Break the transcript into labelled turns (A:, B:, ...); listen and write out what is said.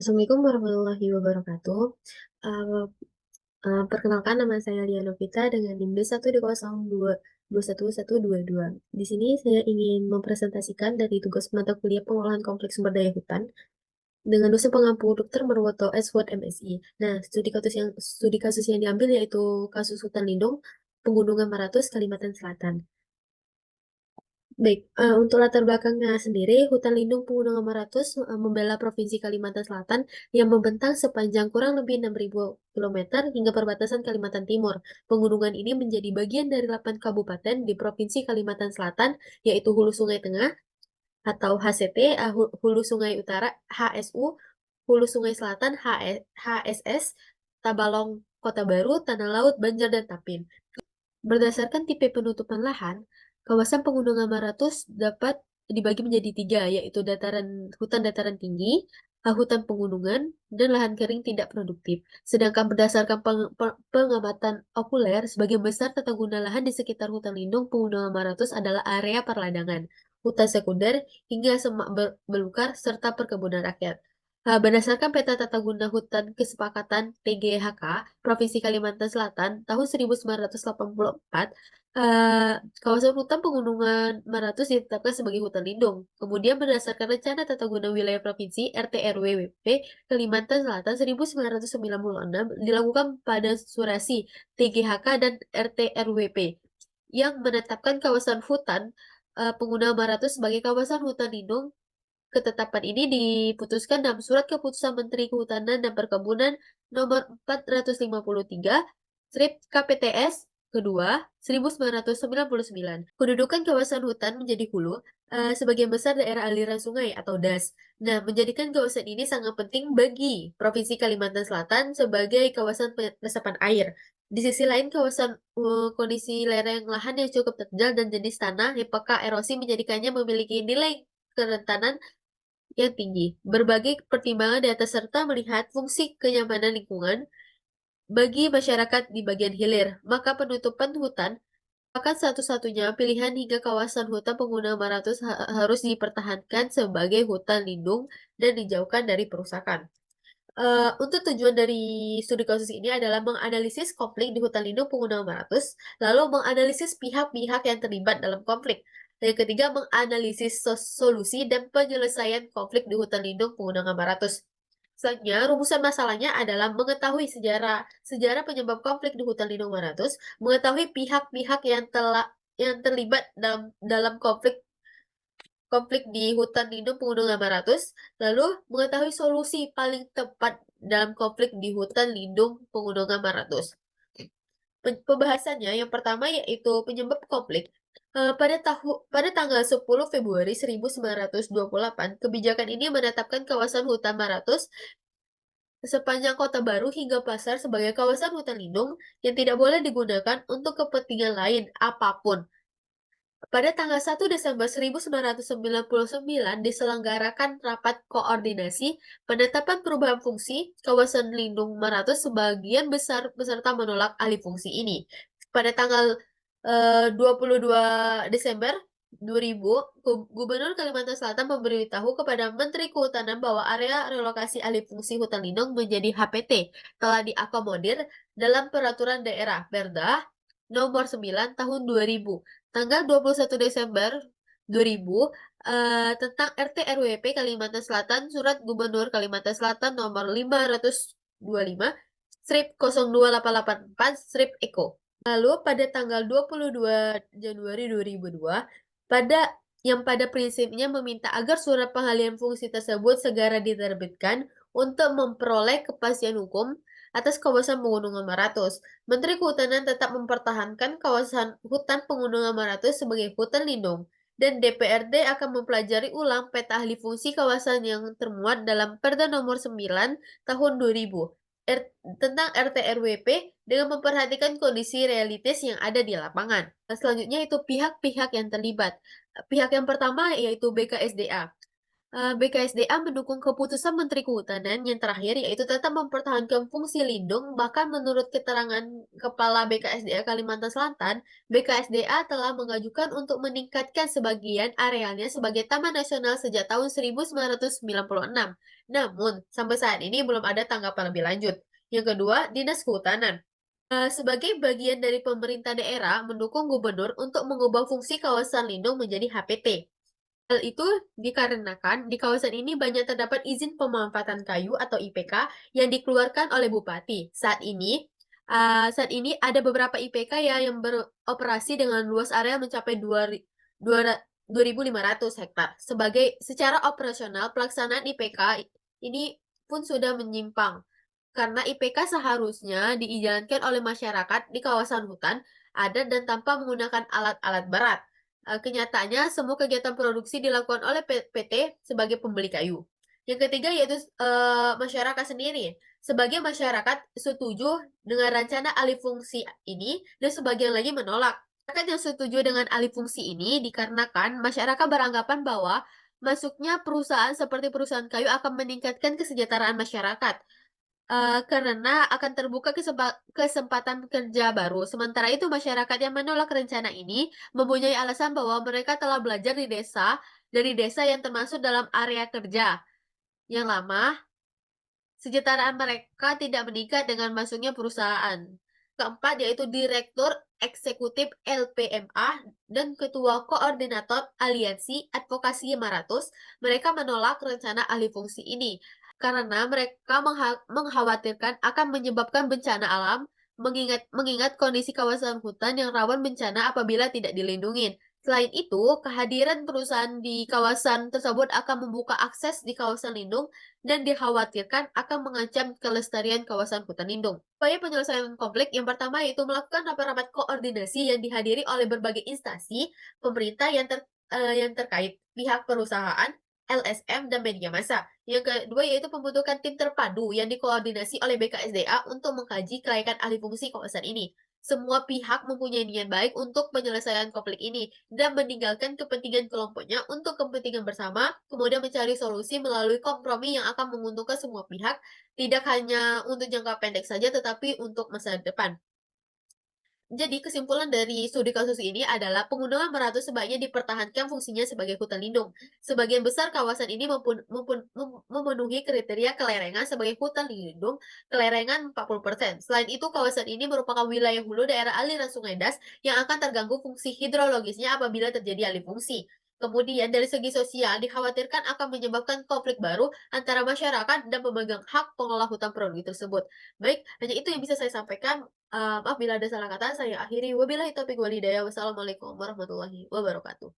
A: Assalamualaikum warahmatullahi wabarakatuh. Eee Perkenalkan nama saya Lia Novita dengan NIM B120221122. Di sini saya ingin mempresentasikan dari tugas mata kuliah pengolahan kompleks sumber daya hutan dengan dosen pengampu Dr. Marwoto S. Ward, MSI. Nah, studi kasus yang diambil yaitu kasus hutan lindung Pegunungan Maratus, Kalimantan Selatan. Baik, untuk latar belakangnya sendiri, hutan lindung Pegunungan Maratus membela Provinsi Kalimantan Selatan yang membentang sepanjang kurang lebih 6.000 kilometer hingga perbatasan Kalimantan Timur. Pegunungan ini menjadi bagian dari 8 kabupaten di Provinsi Kalimantan Selatan, yaitu Hulu Sungai Tengah atau HCT, Hulu Sungai Utara HSU, Hulu Sungai Selatan HSS, Tabalong Kota Baru, Tanah Laut, Banjar, dan Tapin. Berdasarkan tipe penutupan lahan, kawasan Pegunungan Maratus dapat dibagi menjadi tiga, yaitu hutan dataran tinggi, hutan pegunungan, dan lahan kering tidak produktif. Sedangkan berdasarkan pengamatan okuler, sebagian besar tata guna lahan di sekitar hutan lindung Pegunungan Maratus adalah area perladangan, hutan sekunder, hingga semak belukar, serta perkebunan rakyat. Berdasarkan Peta Tata Guna Hutan Kesepakatan TGHK Provinsi Kalimantan Selatan tahun 1984, eh, kawasan hutan Pegunungan Maratus ditetapkan sebagai hutan lindung. Kemudian berdasarkan Rencana Tata Guna Wilayah Provinsi (RTRWWP) Kalimantan Selatan 1996 dilakukan pada Surasi TGHK dan RTRWP yang menetapkan kawasan hutan Pegunungan Maratus sebagai kawasan hutan lindung. Ketetapan ini diputuskan dalam Surat Keputusan Menteri Kehutanan dan Perkebunan Nomor 453, Strip KPTS kedua 1999. Kedudukan kawasan hutan menjadi hulu, sebagian besar daerah aliran sungai atau DAS. Nah, menjadikan kawasan ini sangat penting bagi Provinsi Kalimantan Selatan sebagai kawasan resapan air. Di sisi lain, kondisi lereng lahan yang cukup terjal dan jenis tanah yang peka erosi menjadikannya memiliki nilai kerentanan yang tinggi. Berbagai pertimbangan di atas serta melihat fungsi kenyamanan lingkungan bagi masyarakat di bagian hilir, maka penutupan hutan akan satu-satunya pilihan hingga kawasan hutan pengguna 500 harus dipertahankan sebagai hutan lindung dan dijauhkan dari perusakan. Untuk tujuan dari studi kasus ini adalah menganalisis konflik di hutan lindung pengguna 500, lalu menganalisis pihak-pihak yang terlibat dalam konflik. Dan yang ketiga, menganalisis solusi dan penyelesaian konflik di hutan lindung pengguna 500. Selanjutnya, rumusan masalahnya adalah mengetahui sejarah penyebab konflik di hutan lindung 500, mengetahui pihak-pihak yang terlibat dalam konflik konflik di hutan lindung Pegunungan Baratus, lalu mengetahui solusi paling tepat dalam konflik di hutan lindung Pegunungan Baratus. Pembahasannya yang pertama yaitu penyebab konflik. Pada tanggal 10 Februari 1928, kebijakan ini menetapkan kawasan hutan Maratus sepanjang Kota Baru hingga Pasar sebagai kawasan hutan lindung yang tidak boleh digunakan untuk kepentingan lain apapun. Pada tanggal 1 Desember 1999 diselenggarakan rapat koordinasi penetapan perubahan fungsi kawasan lindung Maratus, sebagian besar peserta menolak alih fungsi ini. Pada tanggal 22 Desember 2000, Gubernur Kalimantan Selatan memberitahu kepada Menteri Kehutanan bahwa area relokasi alih fungsi hutan lindung menjadi HPT telah diakomodir dalam Peraturan Daerah Perda Nomor 9 Tahun 2000 tanggal 21 Desember 2000, tentang RT/RWP Kalimantan Selatan, Surat Gubernur Kalimantan Selatan nomor 525 strip 02884 strip Eko. Lalu pada tanggal 22 Januari 2002, pada prinsipnya meminta agar surat pengalihan fungsi tersebut segera diterbitkan untuk memperoleh kepastian hukum atas kawasan Pegunungan Maratus. Menteri Kehutanan tetap mempertahankan kawasan hutan Pegunungan Maratus sebagai hutan lindung, dan DPRD akan mempelajari ulang peta ahli fungsi kawasan yang termuat dalam Perda Nomor 9 Tahun 2000 tentang RT/RWP dengan memperhatikan kondisi realitis yang ada di lapangan. Selanjutnya itu pihak-pihak yang terlibat. Pihak yang pertama yaitu BKSDA. BKSDA mendukung keputusan Menteri Kehutanan yang terakhir, yaitu tetap mempertahankan fungsi lindung. Bahkan menurut keterangan Kepala BKSDA Kalimantan Selatan, BKSDA telah mengajukan untuk meningkatkan sebagian arealnya sebagai Taman Nasional sejak tahun 1996. Namun, sampai saat ini belum ada tanggapan lebih lanjut. Yang kedua, Dinas Kehutanan. Sebagai bagian dari pemerintah daerah, mendukung gubernur untuk mengubah fungsi kawasan lindung menjadi HPT. Hal itu dikarenakan di kawasan ini banyak terdapat izin pemanfaatan kayu atau IPK yang dikeluarkan oleh bupati. Saat ini ada beberapa IPK ya yang beroperasi dengan luas area mencapai 2.500 hektar. Secara operasional, pelaksanaan IPK ini pun sudah menyimpang karena IPK seharusnya dijalankan oleh masyarakat di kawasan hutan adat dan tanpa menggunakan alat-alat berat. Kenyataannya, semua kegiatan produksi dilakukan oleh PT sebagai pembeli kayu. Yang ketiga yaitu masyarakat sendiri. Sebagai masyarakat setuju dengan rencana alih fungsi ini dan sebagian lagi menolak. Masyarakat yang setuju dengan alih fungsi ini dikarenakan masyarakat beranggapan bahwa masuknya perusahaan seperti perusahaan kayu akan meningkatkan kesejahteraan masyarakat. Karena akan terbuka kesempatan kerja baru. Sementara itu masyarakat yang menolak rencana ini mempunyai alasan bahwa mereka telah belajar dari desa yang termasuk dalam area kerja yang lama, kesejahteraan mereka tidak meningkat dengan masuknya perusahaan. Keempat, yaitu Direktur Eksekutif LPMA dan Ketua Koordinator Aliansi Advokasi 500. Mereka menolak rencana alih fungsi ini karena mereka mengkhawatirkan akan menyebabkan bencana alam, mengingat kondisi kawasan hutan yang rawan bencana apabila tidak dilindungi. Selain itu, kehadiran perusahaan di kawasan tersebut akan membuka akses di kawasan lindung dan dikhawatirkan akan mengancam kelestarian kawasan hutan lindung. Upaya penyelesaian konflik yang pertama yaitu melakukan rapat-rapat koordinasi yang dihadiri oleh berbagai instansi pemerintah yang terkait, pihak perusahaan, LSM, dan media massa. Yang kedua yaitu pembentukan tim terpadu yang dikoordinasi oleh BKSDA untuk mengkaji kelayakan alih fungsi kawasan ini. Semua pihak mempunyai niat baik untuk penyelesaian konflik ini dan meninggalkan kepentingan kelompoknya untuk kepentingan bersama, kemudian mencari solusi melalui kompromi yang akan menguntungkan semua pihak, tidak hanya untuk jangka pendek saja, tetapi untuk masa depan. Jadi, kesimpulan dari studi kasus ini adalah Pegunungan Merapi sebaiknya dipertahankan fungsinya sebagai hutan lindung. Sebagian besar kawasan ini memenuhi kriteria kelerengan sebagai hutan lindung, kelerengan 40%. Selain itu, kawasan ini merupakan wilayah hulu daerah aliran Sungai Das yang akan terganggu fungsi hidrologisnya apabila terjadi alih fungsi. Kemudian, dari segi sosial, dikhawatirkan akan menyebabkan konflik baru antara masyarakat dan pemegang hak pengelola hutan produksi tersebut. Baik, hanya itu yang bisa saya sampaikan. Maaf bila ada salah kata, saya akhiri. Wabillahi taufiq wal hidayah. Wassalamualaikum warahmatullahi wabarakatuh.